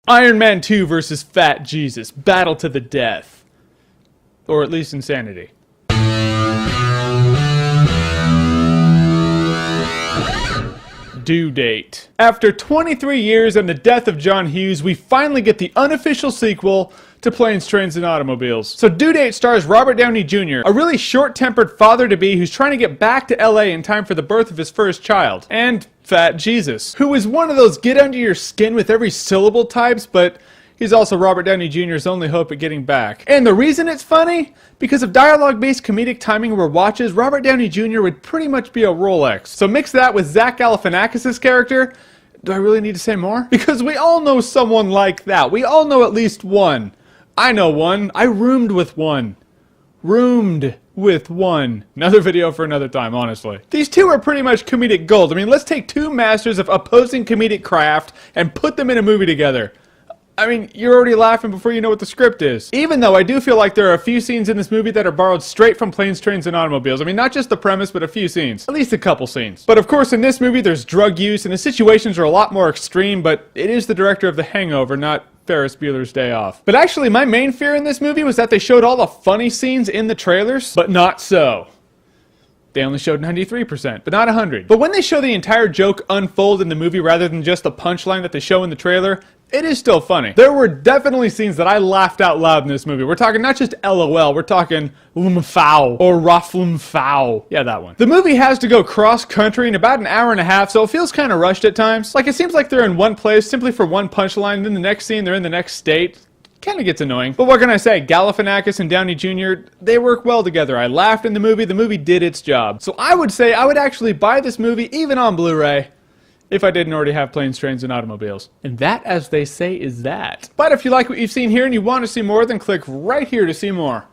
Iron Man 2 versus Fat Jesus. Battle to the death. Or at least insanity. Due date. After 23 years and the death of John Hughes, we finally get the unofficial sequel to Planes, Trains, and Automobiles. So Due Date stars Robert Downey Jr., a really short-tempered father-to-be who's trying to get back to LA in time for the birth of his first child. And Fat Jesus, who is one of those get under your skin with every syllable types, but he's also Robert Downey Jr.'s only hope at getting back. And the reason it's funny? Because if dialogue-based comedic timing were watches, Robert Downey Jr. would pretty much be a Rolex. So mix that with Zach Galifianakis' character. Do I really need to say more? Because we all know someone like that. We all know at least one. I know one. I roomed with one. Roomed with one. Another video for another time, honestly. These two are pretty much comedic gold. I mean, let's take two masters of opposing comedic craft and put them in a movie together. I mean, you're already laughing before you know what the script is. Even though I do feel like there are a few scenes in this movie that are borrowed straight from Planes, Trains, and Automobiles. I mean, not just the premise, but a few scenes. At least a couple scenes. But of course, in this movie, there's drug use, and the situations are a lot more extreme, but it is the director of The Hangover, not Ferris Bueller's Day Off. But actually, my main fear in this movie was that they showed all the funny scenes in the trailers, but not so. They only showed 93%, but not 100. But when they show the entire joke unfold in the movie rather than just the punchline that they show in the trailer, it is still funny. There were definitely scenes that I laughed out loud in this movie. We're talking not just LOL, we're talking Lumfow or Rafflumfow. Yeah, that one. The movie has to go cross-country in about an hour and a half, so it feels kind of rushed at times. Like, it seems like they're in one place simply for one punchline, and then the next scene they're in the next state. Kind of gets annoying. But what can I say? Galifianakis and Downey Jr., they work well together. I laughed in the movie did its job. So I would say I would actually buy this movie, even on Blu-ray, if I didn't already have Planes, Trains, and Automobiles. And that, as they say, is that. But if you like what you've seen here and you want to see more, then click right here to see more.